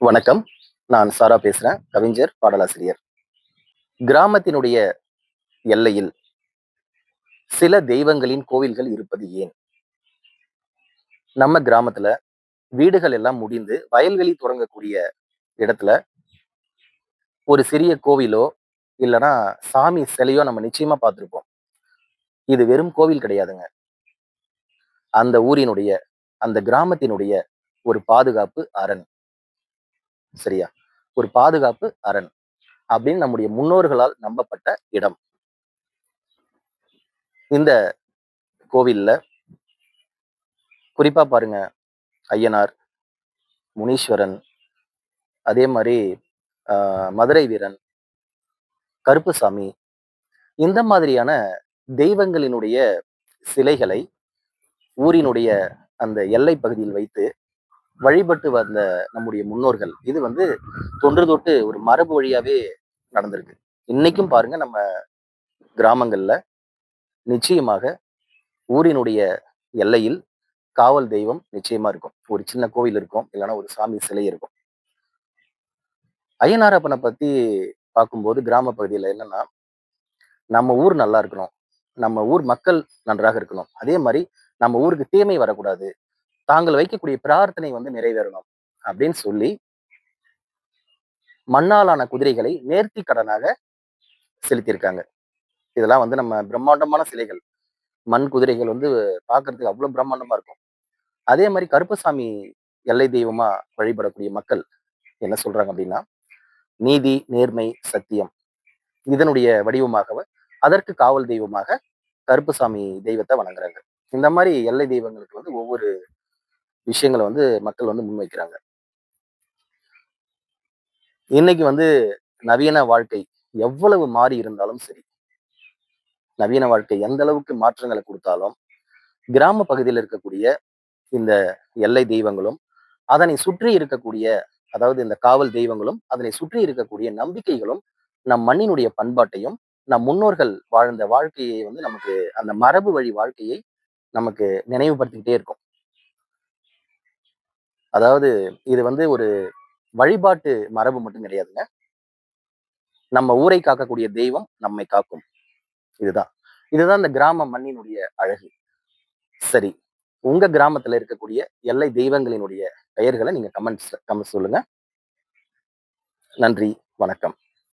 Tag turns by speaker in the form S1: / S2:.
S1: வணக்கம். நான் சாரா பேசுறேன். கவிஞர், பாடலாசிரியர். கிராமத்தினுடைய எல்லையில் சில தெய்வங்களின் கோவில்கள் இருப்பது ஏன்? நம்ம கிராமத்துல வீடுகள் எல்லாம் முடிந்து வயல்வெளி தொடங்கக்கூடிய இடத்துல ஒரு சிறிய கோவிலோ, இல்லன்னா சாமி சிலையோ நம்ம நிச்சயமா பார்த்திருப்போம். இது வெறும் கோவில் கிடையாதுங்க. அந்த ஊரினுடைய, அந்த கிராமத்தினுடைய ஒரு பாதுகாப்பு அரண். சரியா? ஒரு பாதுகாப்பு அரண். அப்படின்னு நம்முடைய முன்னோர்களால் நம்பப்பட்ட இடம். இந்த கோவில்ல குறிப்பா பாருங்க, ஐயனார், முனீஸ்வரன், அதே மாரி மதுரை வீரன், கருப்புசாமி இந்த மாதிரியான தெய்வங்களினுடைய சிலைகளை ஊரினுடைய அந்த எல்லை பகுதியில் வைத்து வழிபட்டு வந்த நம்முடைய முன்னோர்கள். இது வந்து தொன்று தொட்டு ஒரு மரபு வழியாவே நடந்திருக்கு. இன்னைக்கும் பாருங்க நம்ம கிராமங்கள்ல நிச்சயமாக ஊரினுடைய எல்லையில் காவல் தெய்வம் நிச்சயமா இருக்கும். ஒரு சின்ன கோவில் இருக்கும். இல்லைன்னா ஒரு சாமி சிலை இருக்கும். ஐயனாரப்பனை பத்தி பார்க்கும்போது கிராம பகுதியில என்னன்னா, நம்ம ஊர் நல்லா இருக்கணும். நம்ம ஊர் மக்கள் நன்றாக இருக்கணும். அதே மாரி நம்ம ஊருக்கு தீமை வரக்கூடாது. தாங்கள் வைக்கக்கூடிய பிரார்த்தனை வந்து நிறைவேறணும். அப்படின்னு சொல்லி மண்ணாலான குதிரைகளை நேர்த்தி கடனாக செலுத்தியிருக்காங்க. இதெல்லாம் வந்து நம்ம பிரம்மாண்டமான சிலைகள். மண் குதிரைகள் வந்து பார்க்கறதுக்கு அவ்வளவு பிரம்மாண்டமா இருக்கும். அதே மாரி கருப்பசாமி எல்லை தெய்வமா வழிபடக்கூடிய மக்கள் என்ன சொல்றாங்க அப்படின்னா, நீதி, நேர்மை, சத்தியம் இதனுடைய வடிவமாக அதற்கு காவல் தெய்வமாக கருப்புசாமி தெய்வத்தை வணங்குறாங்க. இந்த மாரி எல்லை தெய்வங்களுக்கு வந்து ஒவ்வொரு விஷயங்கள வந்து மக்கள் வந்து முன்வைக்கிறாங்க. இன்னைக்கு வந்து நவீன வாழ்க்கை எவ்வளவு மாறி இருந்தாலும் சரி, நவீன வாழ்க்கை எந்த அளவுக்கு மாற்றங்கள குடுத்தாலும், கிராம பகுதியில இருக்கக்கூடிய இந்த எல்லை தெய்வங்களும், அதனை சுற்றி இருக்கக்கூடிய அதாவது இந்த காவல் தெய்வங்களும், அதனை சுற்றி இருக்கக்கூடிய நம்பிக்கைகளும், நம் மண்ணினுடைய பண்பாட்டையும், நம் முன்னோர்கள் வாழ்ந்த வாழ்க்கையை வந்து நமக்கு அந்த மரபு வழி வாழ்க்கையை நமக்கு நினைவுபடுத்திக்கிட்டே இருக்கும். அதாவது இது வந்து ஒரு வழிபாட்டு மரபு மட்டும் கிடையாதுங்க. நம்ம ஊரை காக்கக்கூடிய தெய்வம் நம்மை காக்கும். இதுதான். இதுதான் இந்த கிராம மண்ணினுடைய அழகு. சரி. உங்க கிராமத்துல இருக்கக்கூடிய எல்லை தெய்வங்களினுடைய பெயர்கள நீங்க கமெண்ட்ஸ் சொல்லுங்க. நன்றி. வணக்கம்.